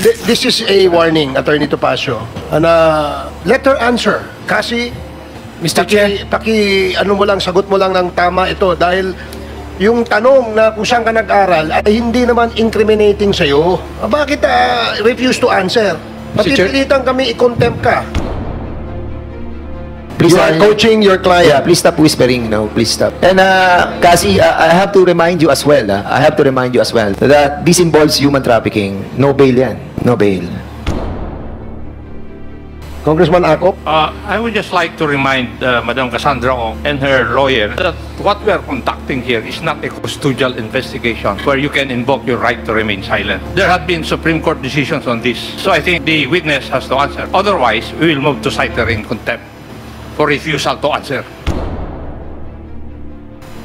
This is a warning, Attorney Topacio. Let her answer. Kasi, Mr. Chair, ano mo lang, sagot mo lang ng tama ito dahil yung tanong na kung saan ka nag-aral ay hindi naman incriminating sa'yo. Bakit refuse to answer? Mapipilitan kami i-contempt ka. Please, You are coaching your client. yeah, please stop whispering now. Please stop. And Kasi, I have to remind you as well. I have to remind you as well that this involves human trafficking. No bail yan. No bail. Congressman Acop? I would just like to remind Madam Cassandra Ong and her lawyer that what we are conducting here is not a custodial investigation where you can invoke your right to remain silent. There have been Supreme Court decisions on this, so I think the witness has to answer. Otherwise, we will move to cite her in contempt for refusal to answer.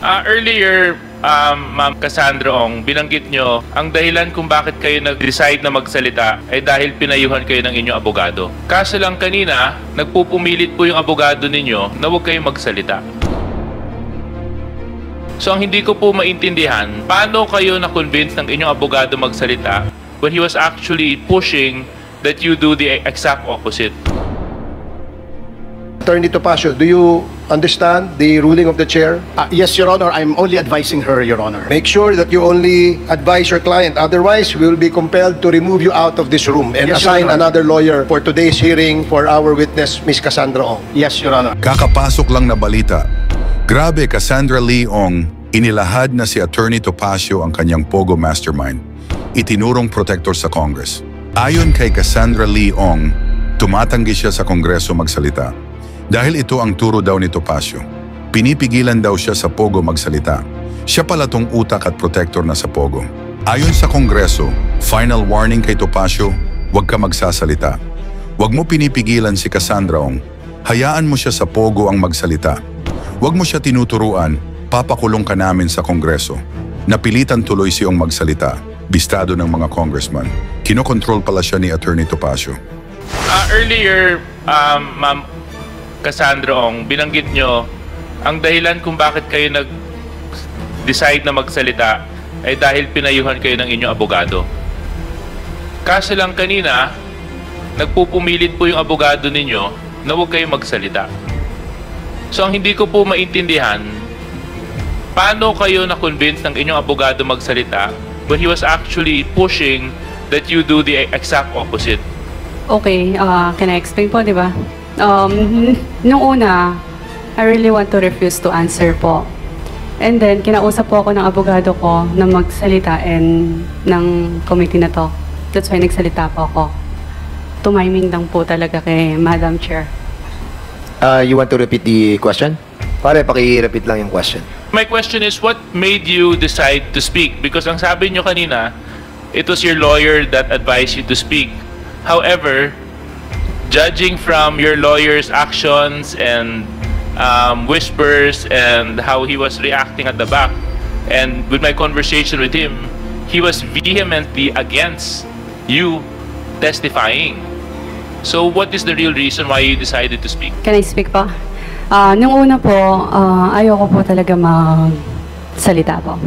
Earlier, Ma'am Cassandra Ong, binanggit nyo, ang dahilan kung bakit kayo nag-decide na magsalita ay dahil pinayuhan kayo ng inyong abogado. Kaso lang kanina, nagpupumilit po yung abogado ninyo na huwag kayong magsalita. So ang hindi ko po maintindihan, paano kayo na-convince ng inyong abogado magsalita when he was actually pushing that you do the exact opposite? Attorney Topacio, do you understand the ruling of the chair? yes, Your Honor, I'm only advising her, Your Honor. Make sure that you only advise your client. Otherwise, we will be compelled to remove you out of this room and Yes, Your assign Honor. another lawyer for today's hearing for our witness, Ms. Cassandra Ong. Yes, Your Honor. Kakapasok lang na balita. Grabe, Cassandra Lee Ong, inilahad na si Attorney Topacio ang kanyang Pogo Mastermind. Itinurong protector sa Congress. Ayon kay Cassandra Lee Ong, tumatanggi siya sa Kongreso magsalita. Dahil ito ang turo daw ni Topacio. Pinipigilan daw siya sa Pogo magsalita. Siya pala tong utak at protector na sa Pogo. Ayon sa Kongreso, final warning kay Topacio, huwag ka magsasalita. Huwag mo pinipigilan si Cassandra Ong. Hayaan mo siya sa Pogo ang magsalita. Huwag mo siya tinuturuan, papakulong ka namin sa Kongreso. Napilitan tuloy si Ong magsalita, bistado ng mga congressman. Kinokontrol pala siya ni Attorney Topacio. Earlier, Ma'am Cassandra Ong, binanggit nyo, ang dahilan kung bakit kayo nag-decide na magsalita ay dahil pinayuhan kayo ng inyong abogado. Kaso lang kanina, nagpupumilit po yung abogado ninyo na huwag kayong magsalita. So ang hindi ko po maintindihan, paano kayo na-convince ng inyong abogado magsalita when he was actually pushing that you do the exact opposite? Okay, can I explain po, di ba? Nung una, I really want to refuse to answer po. And then, kinausap po ako ng abogado ko na magsalita ng committee na to. That's why nagsalita po ako. Tumiming lang po talaga kay Madam Chair. You want to repeat the question? Pare, paki-repeat lang yung question. My question is, what made you decide to speak? Because ang sabi nyo kanina, it was your lawyer that advised you to speak. However, judging from your lawyer's actions and whispers and how he was reacting at the back, and with my conversation with him, he was vehemently against you testifying. So what is the real reason why you decided to speak? Can I speak po? Nung una po, ayoko po talaga magsalita po.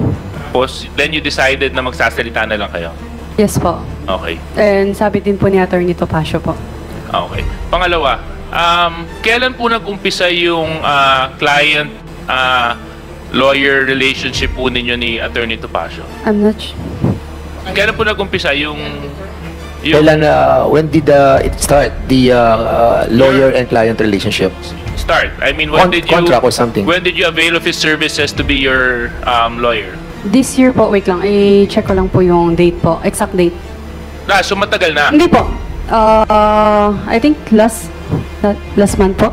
Then you decided na magsasalita na lang kayo? Yes po. Okay. And sabi din po ni Attorney Topacio po. Okay. Pangalawa, kailan po nag-umpisa yung client-lawyer relationship po ninyo ni Attorney Topacio? I'm not sure. Kailan po nag-umpisa yung Kailan, when did it start, the lawyer and client relationship? start? I mean, when did you Contract or something? When did you avail of his services to be your lawyer? This year po, wait lang, i-check ko lang po yung date po, exact date. So matagal na. Hindi po. I think last month po.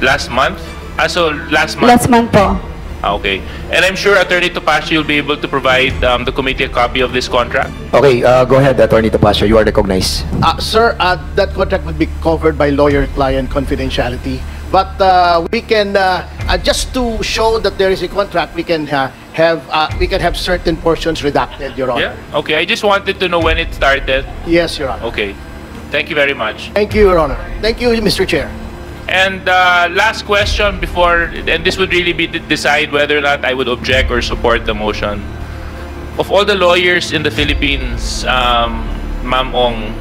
Last month? So last month? Last month po. Okay. And I'm sure Attorney Topacio will be able to provide the committee a copy of this contract. Okay, go ahead, Attorney Topacio. You are recognized. Sir, that contract would be covered by lawyer-client confidentiality. But we can just to show that there is a contract, we can have certain portions redacted, Your Honor. Yeah. Okay. I just wanted to know when it started. Yes, Your Honor. Okay. Thank you very much. Thank you, Your Honor. Thank you, Mr. Chair. And last question before, and this would really be to decide whether or not I would object or support the motion. Of all the lawyers in the Philippines, Ma'am Ong,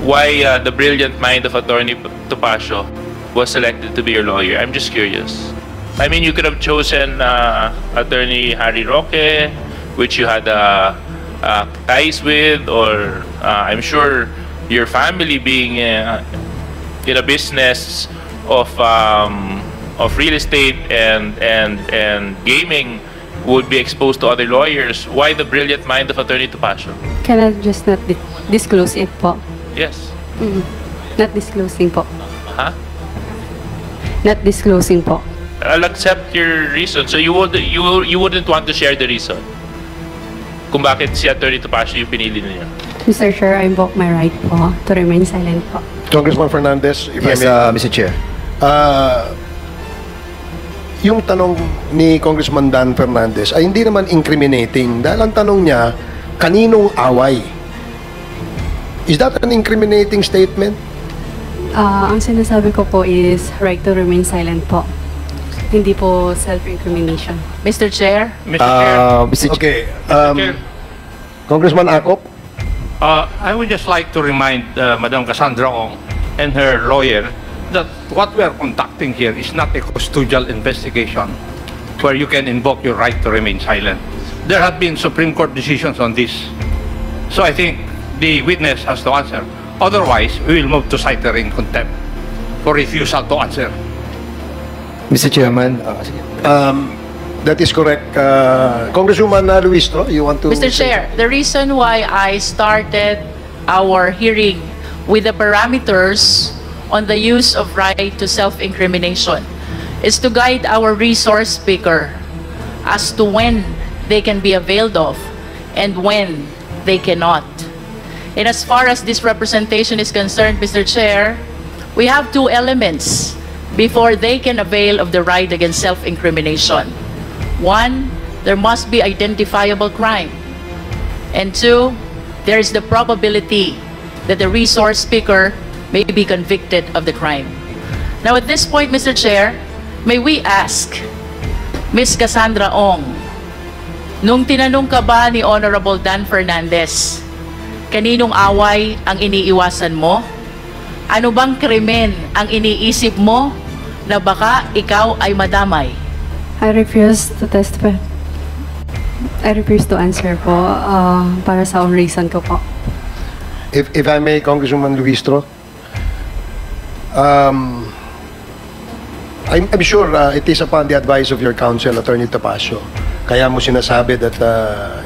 why the brilliant mind of Attorney Topacio was selected to be your lawyer. I'm just curious. I mean, you could have chosen Attorney Harry Roque, which you had ties with, or I'm sure your family being in a business of real estate and gaming would be exposed to other lawyers. Why the brilliant mind of Attorney Topacio? Can I just not disclose it po? Yes. Not disclosing po. Huh? Not disclosing po. I'll accept your reason. So you wouldn't want to share the reason kung bakit si Attorney Topacio yung pinili niya. Mr. Chair, I invoke my right po to remain silent po. Congressman Fernandez, if Yes, I may. Mr. Chair. Yung tanong ni Congressman Dan Fernandez ay hindi naman incriminating dahil ang tanong niya, kaninong away? Is that an incriminating statement? Ang sinasabi ko po is right to remain silent po. Hindi po self-incrimination. Mr. Chair? Mr. Chair, Mr. Chair. Okay. Chair. Congressman Acop? I would just like to remind Madam Cassandra Ong and her lawyer that what we are conducting here is not a custodial investigation where you can invoke your right to remain silent. There have been Supreme Court decisions on this. So I think the witness has to answer. Otherwise, we will move to cite her in contempt for refusal to answer. Mr. Chairman. That is correct. Congresswoman Luistro, you want to... Mr. Chair, the reason why I started our hearing with the parameters on the use of right to self-incrimination is to guide our resource speaker as to when they can be availed of and when they cannot. And as far as this representation is concerned, Mr. Chair, we have two elements before they can avail of the right against self-incrimination. One, there must be identifiable crime. And two, there is the probability that the resource speaker may be convicted of the crime. Now at this point, Mr. Chair, may we ask Ms. Cassandra Ong, nung tinanong ka ba ni Honorable Dan Fernandez, kaninong away ang iniiwasan mo? Ano bang krimen ang iniisip mo na baka ikaw ay madamay? I refuse to testify. I refuse to answer po para sa own reason ko po. If I may, Congresswoman Luistro, I'm sure it is upon the advice of your counsel, Attorney Topacio. Kaya mo sinasabi that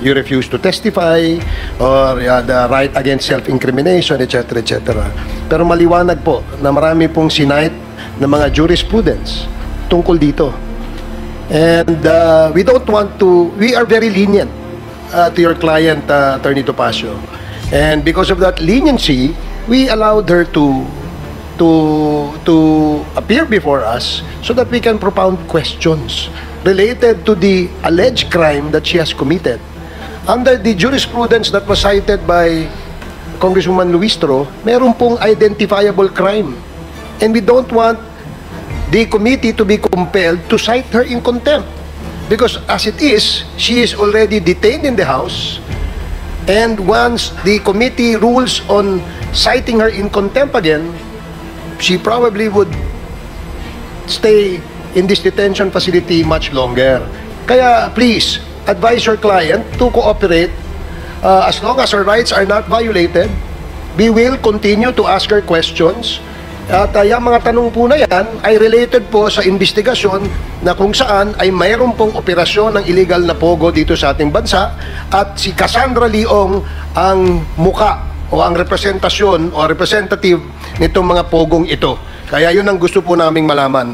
you refuse to testify or the right against self-incrimination, etc., etc. Pero maliwanag po na marami pong sinite na mga jurisprudence tungkol dito. And we don't want to, we are very lenient to your client, Attorney Topacio. And because of that leniency, we allowed her to appear before us so that we can propound questions related to the alleged crime that she has committed. Under the jurisprudence that was cited by Congresswoman Luistro, meron pong identifiable crime. And we don't want the committee to be compelled to cite her in contempt. Because as it is, she is already detained in the House. And once the committee rules on citing her in contempt again, she probably would stay in this detention facility much longer. Kaya please, advise your client to cooperate. As long as her rights are not violated, we will continue to ask her questions. At yung mga tanong po na yan ay related po sa investigasyon na kung saan ay mayroon pong operasyon ng illegal na pogo dito sa ating bansa at si Cassandra Leong ang muka o ang representasyon o representative nitong mga pogong ito. Kaya yun ang gusto po naming malaman,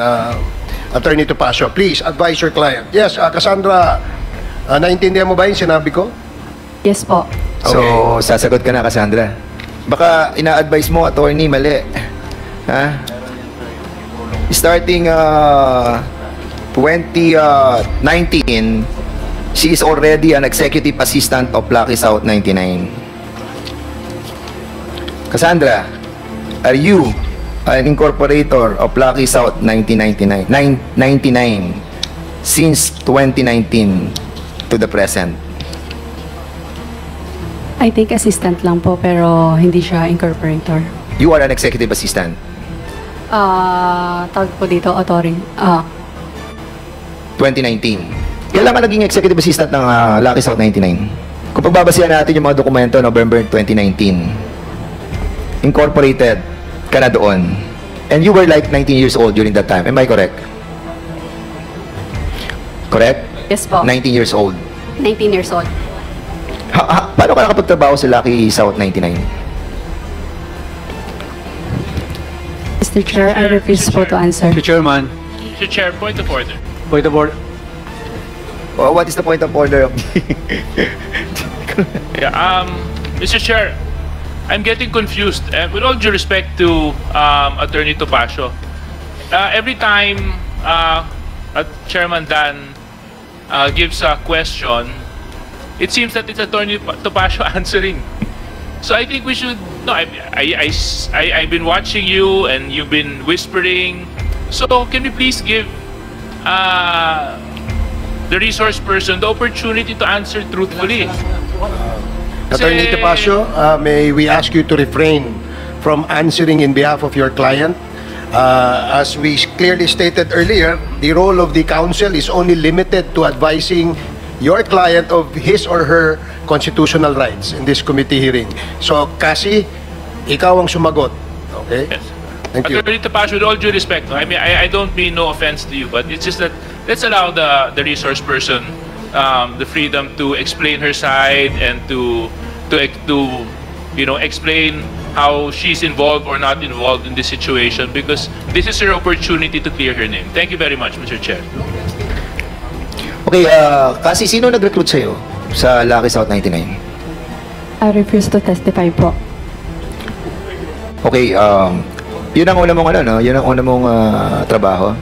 Attorney Topacio. Please, advise your client. Yes, Cassandra, naintindihan mo ba yung sinabi ko? Yes po. So, sasagot ka na, Cassandra. Baka ina-advise mo, attorney, mali. Ha? Starting 2019, she is already an executive assistant of Lucky South 99. Cassandra, are you an incorporator of Lucky South 99 since 2019 to the present? I think assistant lang po, pero hindi siya incorporator. You are an executive assistant. Tawag po dito, authority. 2019. Kailan ka naging executive assistant ng Lucky South 99? Kung pagbabasihan natin yung mga dokumento, November 2019, incorporated ka na doon. And you were like 19 years old during that time. Am I correct? Correct? Yes po. 19 years old. 19 years old. Paano ka nakapagtrabaho sa Lucky South 99? Mr. Chair, I refuse po to answer. Mr. Chairman, Mr. Chair, point of order. point of order. What is the point of order? Yeah, Mr. Chair, I'm getting confused. With all due respect to Attorney Topacio, every time Chairman Dan gives a question, it seems that it's Attorney Topacio answering. So I think we should. No, I've been watching you, and you've been whispering. So can we please give the resource person the opportunity to answer truthfully? Attorney Topacio, may we ask you to refrain from answering in behalf of your client? As we clearly stated earlier, the role of the counsel is only limited to advising your client of his or her constitutional rights in this committee hearing. So, Cassie, ikaw ang sumagot. Okay? Yes. Thank you. Attorney Topacio, with all due respect, no, I mean, I don't mean no offense to you, but it's just that let's allow the resource person the freedom to explain her side and to explain how she's involved or not involved in this situation, because this is her opportunity to clear her name. Thank you very much, Mr. Chair. Okay, kasi sino nag-recruit sa'yo sa Lucky South 99? I refuse to testify po. Okay, yun ang una mong yun ang una mong trabaho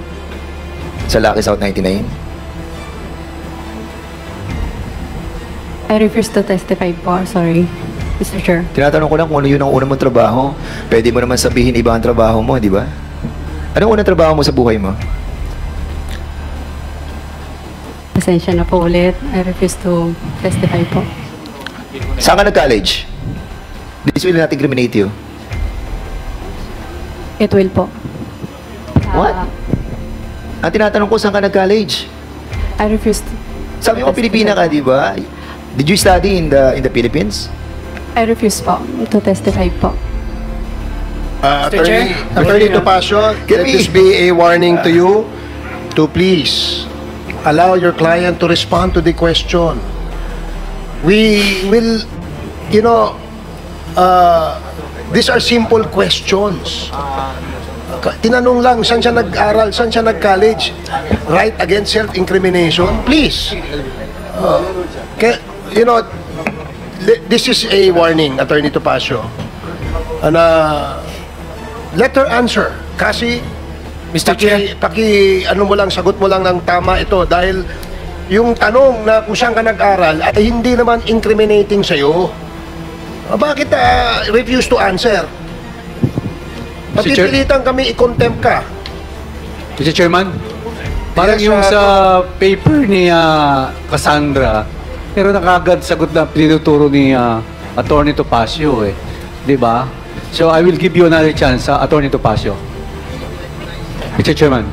sa Lucky South 99? I refuse to testify po. Sorry, Mr. Chair. Tinatanong ko lang kung ano yun ang una mong trabaho. Pwede mo naman sabihin iba ang trabaho mo, di ba? Anong unang trabaho mo sa buhay mo? Pasensya na po ulit. I refuse to testify po. Saan ka nag-college? This will not incriminate you. It will po. What? Ang tinatanong ko, saan ka nag-college? I refuse to. Sabi mo, Pilipina ka, di ba? Did you study in the Philippines? I refuse po to testify po. Attorney Topacio, let this be a warning to you to please allow your client to respond to the question. We will, these are simple questions. Tinanong lang, saan siya nag-aral, saan siya nag-college? Right against self-incrimination? Please. This is a warning, Attorney Topacio. And let her answer. Kasi, Mr. Chair. ano mo lang, sagot mo lang ng tama ito dahil yung tanong na kung saan ka nag-aral ay hindi naman incriminating sa'yo. Bakit refuse to answer? Papipilitan kami i-contempt ka. Mr. Chairman, parang Yes, yung sa paper ni Cassandra, pero nakagad sagot na pinuturo ni Attorney Topacio eh. Di ba? So I will give you another chance, Attorney Topacio. Mr. Chairman.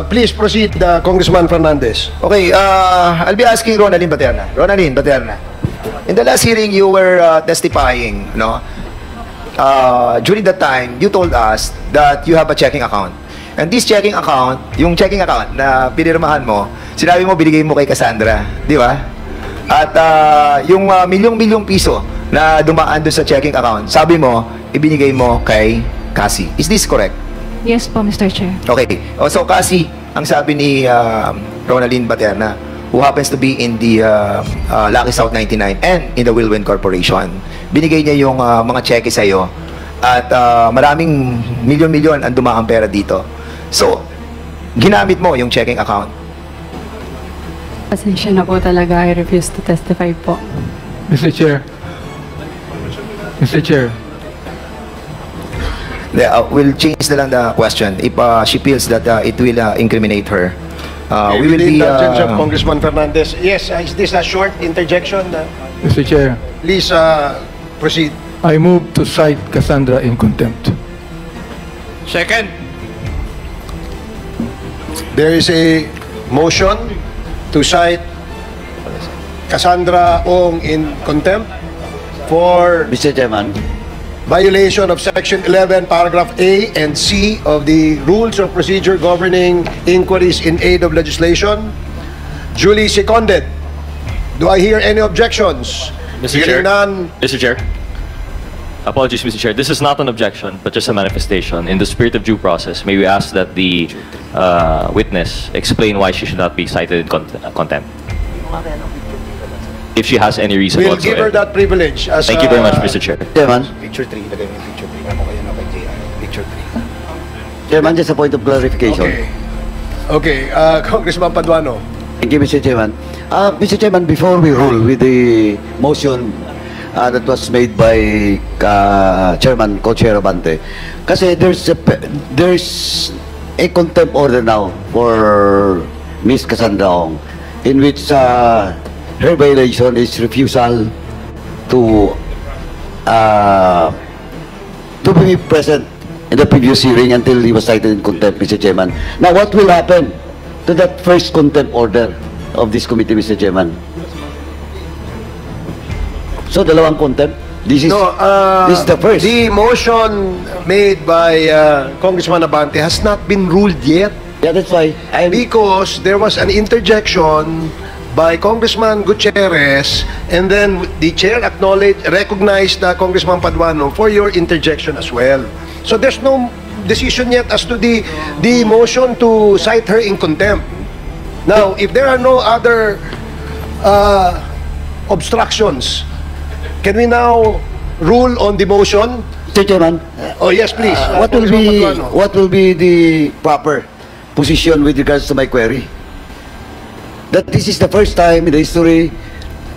Please proceed, Congressman Fernandez. Okay, I'll be asking Ronaldin Baterna. Ronaldin Baterna. In the last hearing, you were testifying, no? During that time, you told us that you have a checking account. And this checking account, yung checking account na pinirmahan mo, sinabi mo binigay mo kay Cassandra, di ba? At yung milyong-milyong piso na dumaan doon sa checking account, sabi mo, ibinigay mo kay Cassie. Is this correct? Yes po, Mr. Chair. Okay. So Cassie, ang sabi ni Ronaldin Baterna, who happens to be in the Lucky South 99 and in the Wilwin Corporation, binigay niya yung mga cheque sa'yo at maraming milyon-milyon ang dumaang pera dito. So, ginamit mo yung checking account. Pasensya na po talaga. I refuse to testify po. Mr. Chair. Mr. Chair. We'll change na lang the question. If she feels that it will incriminate her, We will be... indulgence of Congressman Fernandez. Yes, is this a short interjection? Mr. Chair, Please proceed. I move to cite Cassandra in contempt. Second. There is a motion to cite Cassandra Ong in contempt for Mr. Chairman, violation of Section 11, Paragraph A and C of the Rules of Procedure governing inquiries in aid of legislation. Duly seconded. Do I hear any objections? Mr. Chair. Hearing none. Mr. Chair. Apologies, Mr. Chair. This is not an objection, but just a manifestation. In the spirit of due process, may we ask that the witness explain why she should not be cited in contempt? If she has any reason We'll give her whatsoever. that privilege. As, Thank you very much, Mr. Chair. Chairman, Picture 3. Lagay mo yung picture 3. Ano kaya na kay JR? Picture 3. Chairman, just a point of clarification. Okay, Congressman Paduano. Thank you, Mr. Chairman. Mr. Chairman, before we rule with the motion that was made by Chairman Co-Chair Abante, kasi there's a contempt order now for Ms. Cassandra Ong, in which her violation is refusal to be present in the previous hearing until he was cited in contempt, Mr. Chairman. Now, what will happen to that first contempt order of this committee, Mr. Chairman? So, dalawang contempt? This is the first. The motion made by Congressman Abante has not been ruled yet. Yeah, that's why. Because there was an interjection by Congressman Gutierrez, and then the chair recognized Congressman Paduano for your interjection as well. So there's no decision yet as to the motion to cite her in contempt. Now, if there are no other obstructions, can we now rule on the motion? Mr. Chairman. Oh yes, please. What will be the proper position with regards to my query? That this is the first time in the history,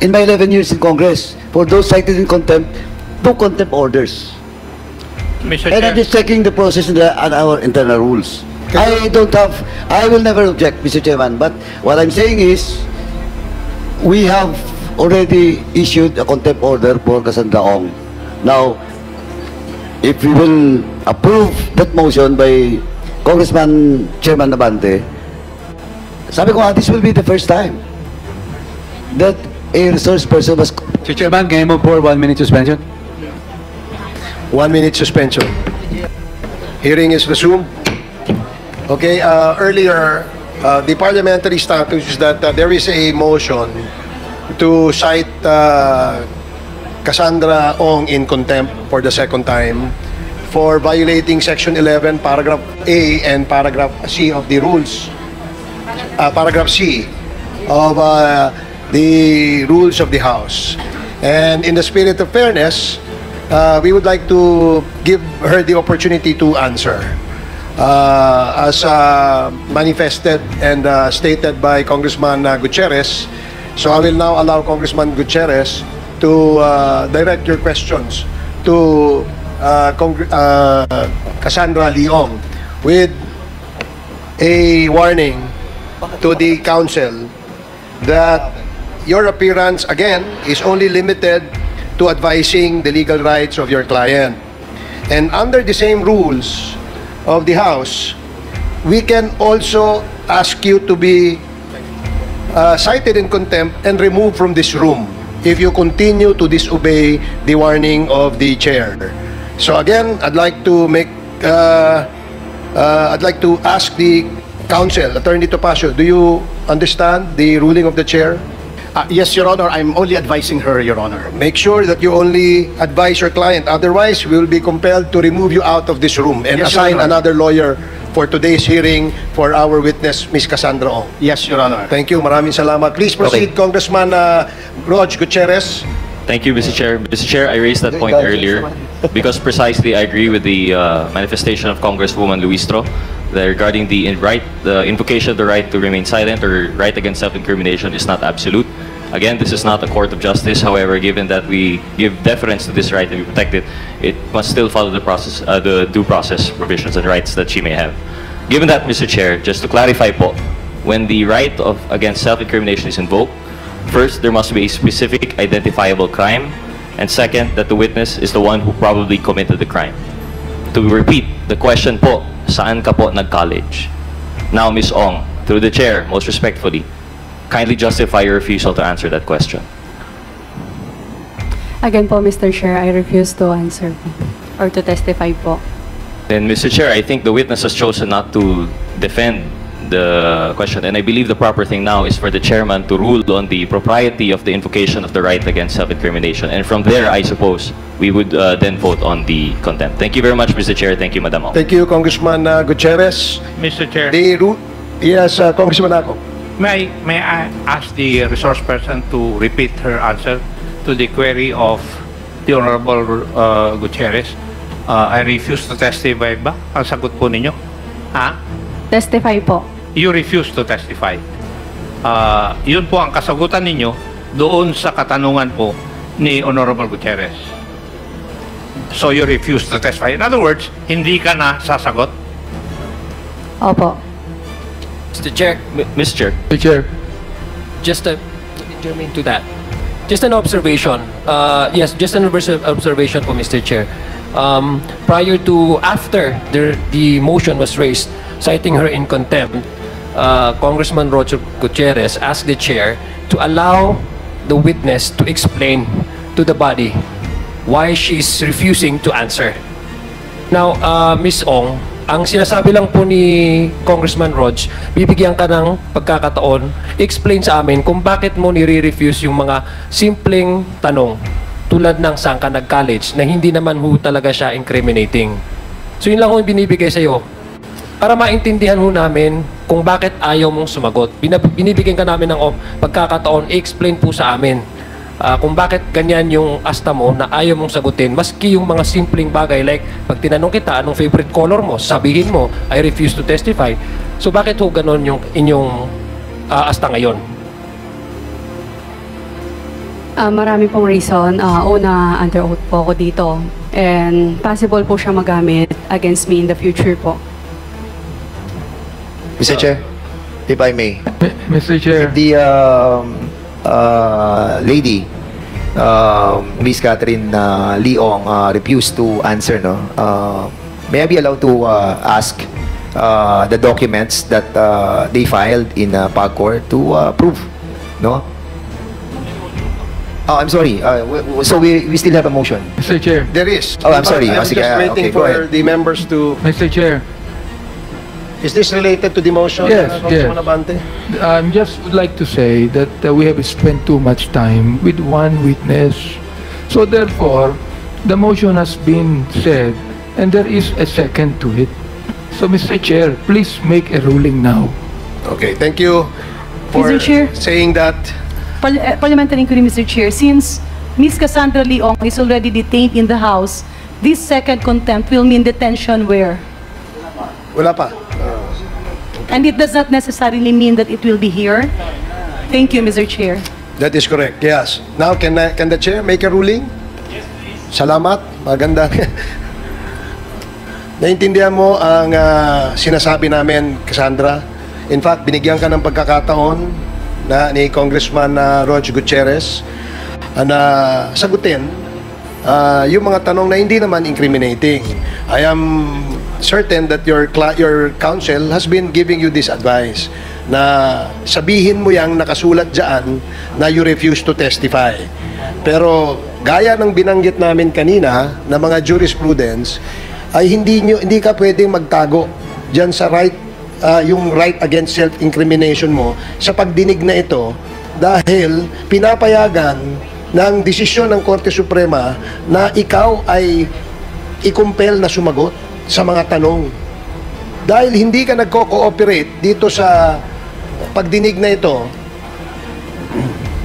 in my 11 years in Congress, for those cited in contempt, 2 contempt orders. Mr. And I'm just checking the process and our internal rules. I will never object, Mr. Chairman, but what I'm saying is, we have already issued a contempt order for Cassandra Ong. Now, if we will approve that motion by Congressman Chairman Abante, sabi ko this will be the first time that a resource person was... Mr. Chairman, can I move for 1 minute suspension? 1 minute suspension. Hearing is resumed. Okay, earlier, the parliamentary status is that there is a motion to cite Cassandra Ong in contempt for the second time for violating Section 11, Paragraph A and Paragraph C of the rules. Paragraph C of the rules of the House. And in the spirit of fairness, we would like to give her the opportunity to answer. As manifested and stated by Congressman Gutierrez. So I will now allow Congressman Gutierrez to direct your questions to Cassandra Leong with a warning to the council that your appearance again is only limited to advising the legal rights of your client. And under the same rules of the House, we can also ask you to be cited in contempt and removed from this room if you continue to disobey the warning of the chair. So again, I'd like to ask the counsel, Attorney Topacio, do you understand the ruling of the chair? Yes, Your Honor. I'm only advising her, Your Honor. Make sure that you only advise your client. Otherwise, we will be compelled to remove you out of this room and Yes, assign Your Honor. another lawyer for today's hearing for our witness, Ms. Cassandra Ong. Yes, Your Honor. Thank you. Maraming salamat. Please proceed, Congressman Rog Gutierrez. Thank you, Mr. Chair. Mr. Chair, I raised that point earlier because precisely I agree with the manifestation of Congresswoman Luistro that regarding the invocation of the right to remain silent or right against self-incrimination is not absolute. Again, this is not a court of justice. However, given that we give deference to this right and we protect it, it must still follow the process, the due process provisions and rights that she may have. Given that, Mr. Chair, just to clarify po, when the right against self-incrimination is invoked, first, there must be a specific identifiable crime, and second, that the witness is the one who probably committed the crime. To repeat, the question po, saan ka po nag-college? Now, Ms. Ong, through the chair, most respectfully, kindly justify your refusal to answer that question. Again po, Mr. Chair, I refuse to answer po, or to testify po. Then, Mr. Chair, I think the witness has chosen not to defend the question, and I believe the proper thing now is for the chairman to rule on the propriety of the invocation of the right against self-incrimination, and from there, I suppose, we would then vote on the contempt. Thank you very much, Mr. Chair. Thank you, Madam Ong. Thank you, Congressman Gutierrez. Mr. Chair, Yes, Congressman Ako. may I ask the resource person to repeat her answer to the query of the Honorable Gutierrez? I refuse to testify ba? Ang sagot po ninyo? Ha? Testify po. You refuse to testify. Yun po ang kasagutan ninyo doon sa katanungan po ni Honorable Gutierrez. So you refuse to testify. In other words, hindi ka na sasagot? Opo. Mr. Chair. Mr. Chair. Mr. Chair. Just germane to that. Just an observation. Yes, just an observation po, Mr. Chair. After the motion was raised, citing her in contempt, Congressman Roger Gutierrez asked the chair to allow the witness to explain to the body why she's refusing to answer. Now, Ms. Ong, ang sinasabi lang po ni Congressman Rog, bibigyan ka ng pagkakataon, explain sa amin kung bakit mo nire-refuse yung mga simpleng tanong tulad ng saan ka nag-college na hindi naman ho talaga siya incriminating. So yun lang ho yung binibigay sa'yo para maintindihan ho namin kung bakit ayaw mong sumagot. Binibigyan ka namin ng pagkakataon, i-explain po sa amin kung bakit ganyan yung asta mo na ayaw mong sagutin. Maski yung mga simpleng bagay like pag tinanong kita anong favorite color mo, sabihin mo, I refuse to testify. So bakit ho ganon yung inyong asta ngayon? Marami pong reason. Una, under oath po ako dito. And possible po siya magamit against me in the future po. Mr. Chair, if I may. Mr. Chair. The lady, Miss Catherine Leong, refused to answer, no? May I be allowed to ask the documents that they filed in PAGCOR to prove, no? Oh, I'm sorry. So we still have a motion. Mr. Chair. There is. Oh, I'm sorry. I'm just waiting okay, go for ahead. the members to... Mr. Chair. Is this related to the motion? Yes, yes. Congressman Abante? Just would like to say that we have spent too much time with one witness. So therefore, the motion has been said and there is a second to it. So Mr. Chair, please make a ruling now. Okay, thank you for Mr. Chair. saying that. Parliamentary inquiry, Mr. Chair. Since Ms. Cassandra Leong is already detained in the House, this second contempt will mean detention where? Wala pa. And it does not necessarily mean that it will be here. Thank you, Mr. Chair. That is correct, yes. Now, can the chair make a ruling? Yes, please. Salamat. Maganda. Naintindihan mo ang sinasabi namin, Cassandra. In fact, binigyan ka ng pagkakataon ni Congressman Roger Gutierrez na sagutin yung mga tanong na hindi naman incriminating. I am certain that your counsel has been giving you this advice na sabihin mo yang nakasulat dyan na you refuse to testify. Pero gaya ng binanggit namin kanina na mga jurisprudence ay hindi ka pwedeng magtago dyan sa right, yung right against self-incrimination mo sa pagdinig na ito dahil pinapayagan ng desisyon ng Korte Suprema na ikaw ay i-compel na sumagot sa mga tanong. Dahil hindi ka nagko-cooperate dito sa pagdinig na ito,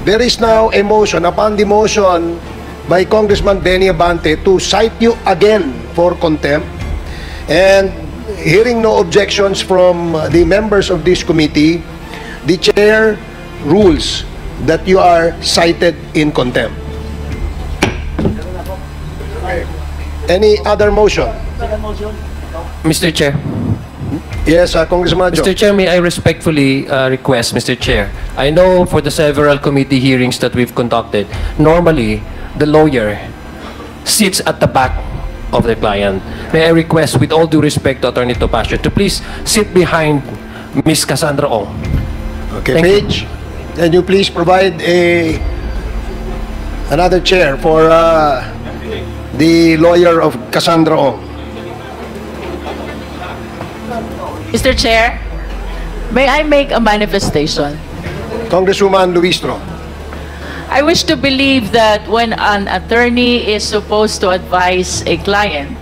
there is now a motion upon the motion by Congressman Benny Abante to cite you again for contempt. And hearing no objections from the members of this committee, the chair rules that you are cited in contempt. Any other motion? Mr. Chair. Yes, Congressman Joe. Mr. Chair, may I respectfully request, Mr. Chair, I know for the several committee hearings that we've conducted, normally the lawyer sits at the back of the client. May I request, with all due respect to Attorney Topacio, to please sit behind Ms. Cassandra Ong. Okay, Thank you. Paige, can you please provide another chair for the lawyer of Cassandra Ong? Mr. Chair, may I make a manifestation? Congresswoman Luistro. I wish to believe that when an attorney is supposed to advise a client,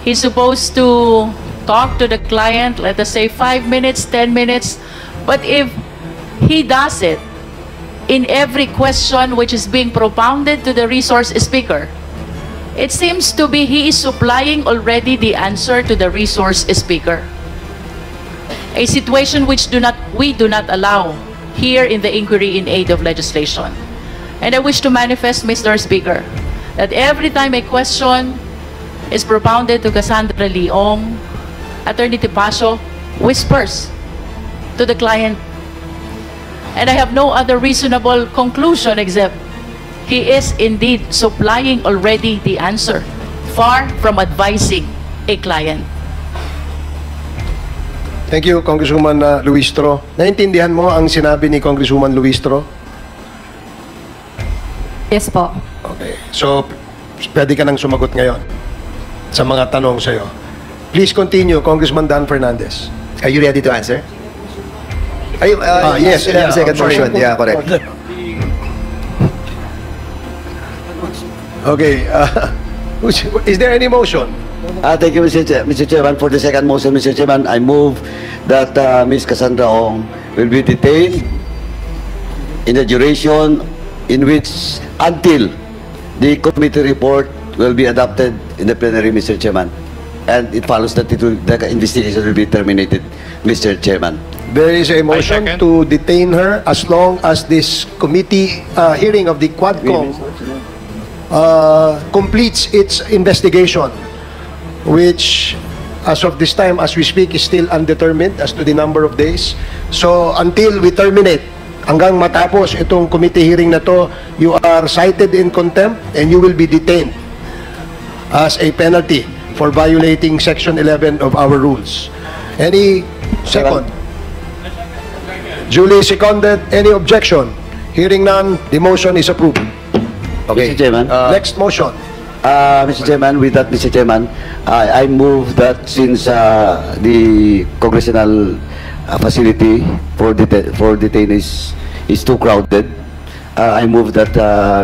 he's supposed to talk to the client, let us say 5 minutes, 10 minutes, but if he does it in every question which is being propounded to the resource speaker, it seems to be he is supplying already the answer to the resource speaker. A situation which we do not allow here in the inquiry in aid of legislation. And I wish to manifest, Mr. Speaker, that every time a question is propounded to Cassandra Leong, Attorney Topacio whispers to the client. And I have no other reasonable conclusion except he is indeed supplying already the answer, far from advising a client. Thank you, Congresswoman Luistro. Naintindihan mo ang sinabi ni Congresswoman Luistro? Yes po. Okay. So, pwede ka nang sumagot ngayon sa mga tanong sa'yo. Please continue, Congressman Dan Fernandez. Are you ready to answer? Are you, yes, you have a second I'm sorry. motion. Yeah, correct. Okay. Is there any motion? Thank you, Mr. Chairman. For the second motion, Mr. Chairman, I move that Ms. Cassandra Ong will be detained in the duration in which until the committee report will be adopted in the plenary, Mr. Chairman. And it follows that the investigation will be terminated, Mr. Chairman. There is a motion to detain her as long as this committee hearing of the Quadcom completes its investigation, which as of this time, as we speak, is still undetermined as to the number of days. So until we terminate, hanggang matapos itong committee hearing na to, you are cited in contempt and you will be detained as a penalty for violating Section 11 of our rules. Any second? Duly seconded. Any objection? Hearing none, the motion is approved. Okay. Mr. Chairman. Next motion. Mr. Chairman, with that, Mr. Chairman, I move that since the congressional facility for detainees is too crowded, I move that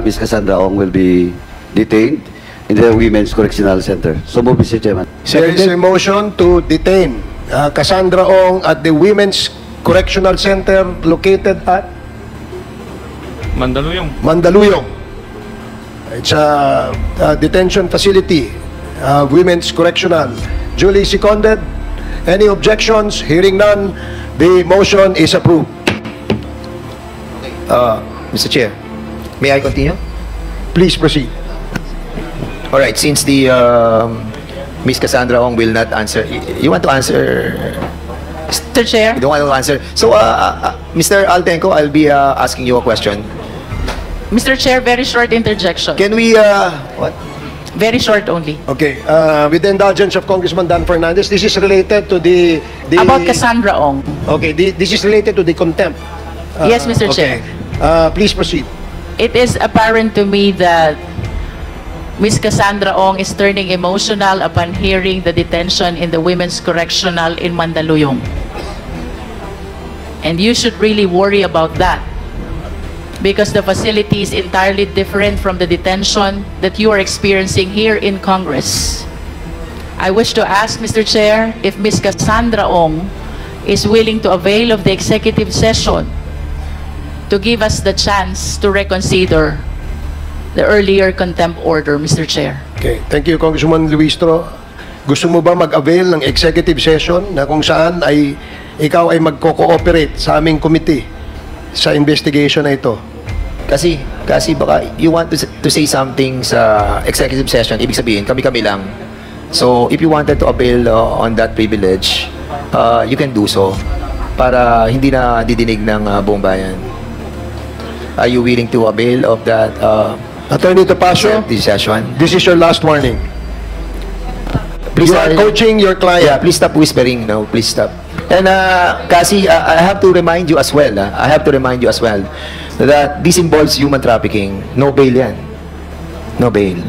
Ms. Cassandra Ong will be detained in the Women's Correctional Center. So move, Mr. Chairman. There is a motion to detain Cassandra Ong at the Women's Correctional Center located at Mandaluyong. Mandaluyong. It's a detention facility, Women's Correctional. Duly seconded. Any objections? Hearing none, the motion is approved. Mr. Chair, may I continue? Please proceed. All right, since the Ms. Cassandra Ong will not answer, you want to answer? Mr. Chair? You don't want to answer. So, Mr. Altenco, I'll be asking you a question. Mr. Chair, very short interjection. Can we, what? Very short only. Okay, with the indulgence of Congressman Dan Fernandez, this is related to the About Cassandra Ong. Okay, this is related to the contempt. Yes, Mr. Okay. Chair. Please proceed. It is apparent to me that Ms. Cassandra Ong is turning emotional upon hearing the detention in the Women's Correctional in Mandaluyong. And you should really worry about that, because the facility is entirely different from the detention that you are experiencing here in Congress. I wish to ask, Mr. Chair, if Ms. Cassandra Ong is willing to avail of the executive session to give us the chance to reconsider the earlier contempt order, Mr. Chair. Okay, thank you, Congresswoman Luistro. Gusto mo ba mag-avail ng executive session na kung saan ay ikaw ay magko-cooperate sa aming committee sa investigation na ito? Kasi baka you want to say something sa executive session, ibig sabihin, kami-kami lang. So, if you wanted to avail on that privilege, you can do so para hindi na didinig ng buong bayan. Are you willing to avail of that Attorney Topacio, session? this is your last warning. Please, You are coaching your client. Yeah, please stop whispering. No, please stop. And Cassie, I have to remind you as well. I have to remind you as well that this involves human trafficking. No bail yan. No bail.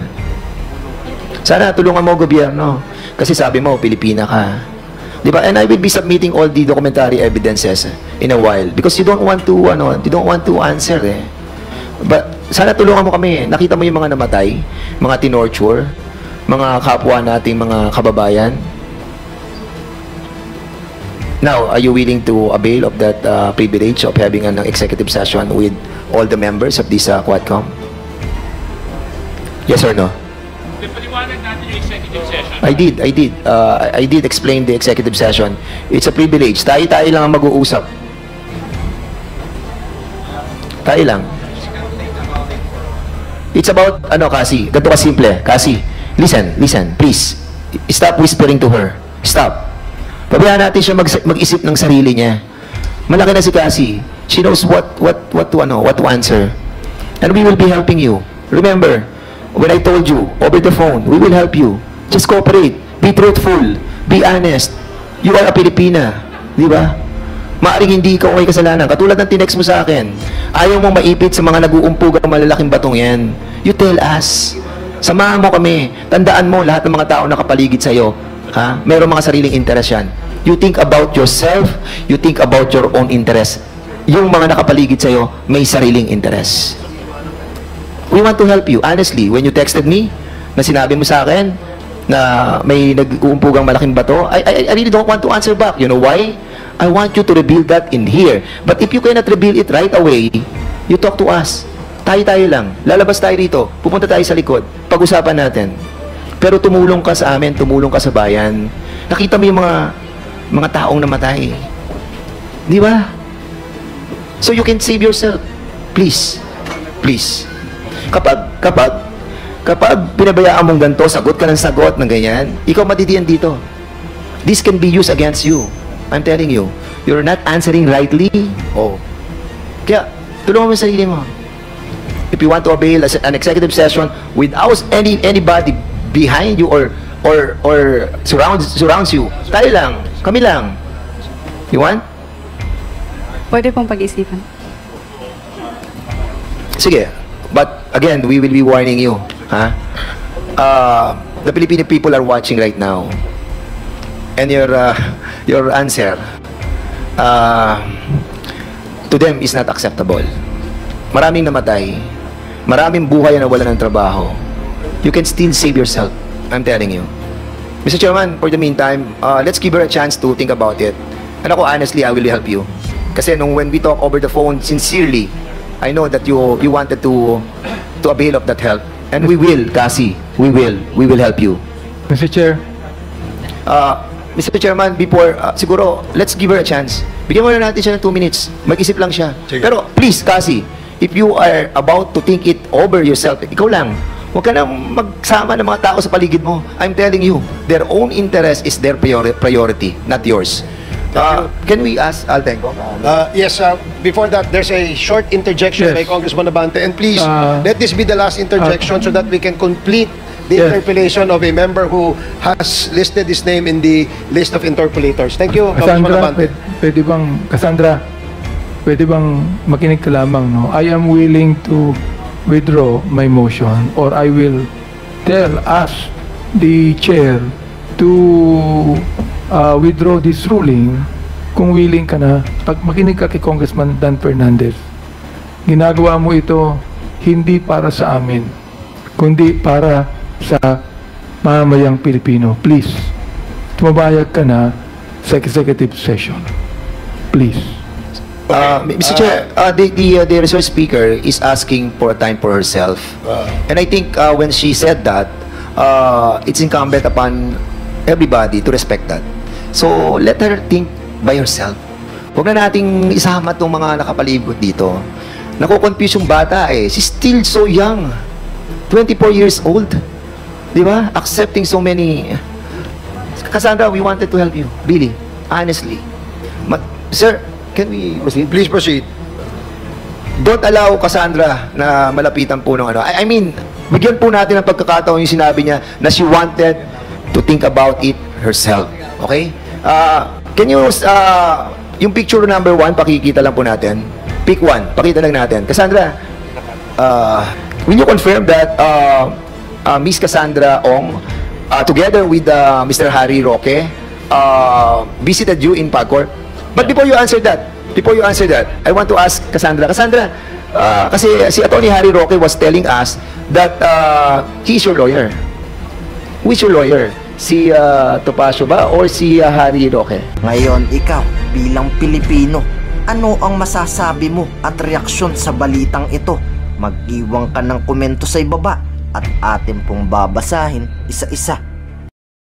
Sana tulungan mo gobyerno. Kasi sabi mo, Pilipina ka. Di ba? And I will be submitting all the documentary evidences in a while because you don't want to answer eh. But sana tulungan mo kami. Nakita mo yung mga namatay, mga tinorture, mga kapwa nating mga kababayan. Now, are you willing to avail of that privilege of having an executive session with all the members of this Quadcom? Yes or no? I did. I did explain the executive session. It's a privilege. Tayo lang ang mag-uusap. Tayo lang. It's about, Cassie, ganito ka simple. Cassie, listen, please. Stop whispering to her. Stop. Pabayaan natin siya mag-isip ng sarili niya. Malaki na si Cassie. She knows what to answer. And we will be helping you. Remember, when I told you over the phone, we will help you. Just cooperate. Be truthful. Be honest. You are a Pilipina. Di ba? Maaring hindi ikaw may kasalanan. Katulad ng tinext mo sa akin. Ayaw mong maipit sa mga nag-uumpog ang malalaking batong yan. You tell us. Samahan mo kami. Tandaan mo lahat ng mga tao nakapaligid sa'yo. Ha? Mayroong mga sariling interest yan. You think about yourself. You think about your own interest. Yung mga nakapaligid sa'yo, may sariling interest. We want to help you. Honestly, when you texted me, na sinabi mo sa akin na may nag-uumpugang malaking bato, I really don't want to answer back. You know why? I want you to reveal that in here. But if you cannot reveal it right away, you talk to us. Tayo lang. Lalabas tayo rito. Pupunta tayo sa likod. Pag-usapan natin. Pero tumulong ka sa amin, tumulong ka sa bayan. Nakita mo yung mga taong namatay. Di ba? So you can save yourself. Please. Please. Kapag pinabayaan mong ganito, sagot ka ng sagot ng ganyan, ikaw matitiyan dito. This can be used against you. I'm telling you. You're not answering rightly. Oh. Kaya, tulungan mo yung sarili mo. If you want to avail an executive session without anybody behind you or surrounds you, tayo lang, kami lang. You want? Pwede pong pag-isipan. Sige. But again, we will be warning you. Ha? The Filipino people are watching right now. And your answer to them is not acceptable. Maraming namatay. Maraming buhay na wala ng trabaho. You can still save yourself. I'm telling you. Mr. Chairman, for the meantime, let's give her a chance to think about it. And ako, honestly, I will help you. Kasi when we talk over the phone, sincerely, I know that you wanted to avail of that help. And we will, Cassie. We will help you. Mr. Chair. Mr. Chairman, before, siguro, let's give her a chance. Bigyan mo na natin siya ng 2 minutes. Mag-isip lang siya. Sige. Pero, please, Cassie, if you are about to think it over yourself, ikaw lang. Huwag ka na magsama ng mga tao sa paligid mo. I'm telling you, their own interest is their priority, not yours. Can we ask Altenco? Yes, before that, there's a short interjection by Congressman Abante. And please, let this be the last interjection so that we can complete the interpellation of a member who has listed his name in the list of interpellators. Thank you, Congressman Abante. Cassandra, pwede bang makinig ka lamang, no? I am willing to withdraw my motion or I will ask the chair to withdraw this ruling kung willing ka na. Pag makinig ka kay Congressman Dan Fernandez, ginagawa mo ito hindi para sa amin, kundi para sa mamamayang Pilipino. Please, tumabayag ka na sa executive session. Please. Mr. Chair, the resource speaker is asking for a time for herself. And I think when she said that, it's incumbent upon everybody to respect that. So, let her think by herself. Huwag na nating isama itong mga nakapalibot dito. Nako-confuse yung bata eh. She's still so young. 24 years old. Di ba? Accepting so many. Cassandra, we wanted to help you. Really. Honestly. Sir, can we proceed? Please proceed. Don't allow Cassandra na malapitan po ng ano. I mean, bigyan po natin ng pagkakataon yung sinabi niya na she wanted to think about it herself. Okay? Can you, yung picture number 1, pakikita lang po natin. Pick 1, pakita lang natin. Cassandra, will you confirm that Miss Cassandra Ong, together with Mr. Harry Roque, visited you in PAGCOR? But before you answer that, I want to ask Cassandra. Cassandra, kasi si Attorney Harry Roque was telling us that he's your lawyer. Who is your lawyer? Si Topacio ba or si Harry Roque? Ngayon, ikaw, bilang Pilipino, ano ang masasabi mo at reaksyon sa balitang ito? Mag-iwan ka ng komento sa ibaba at atin pong babasahin isa-isa.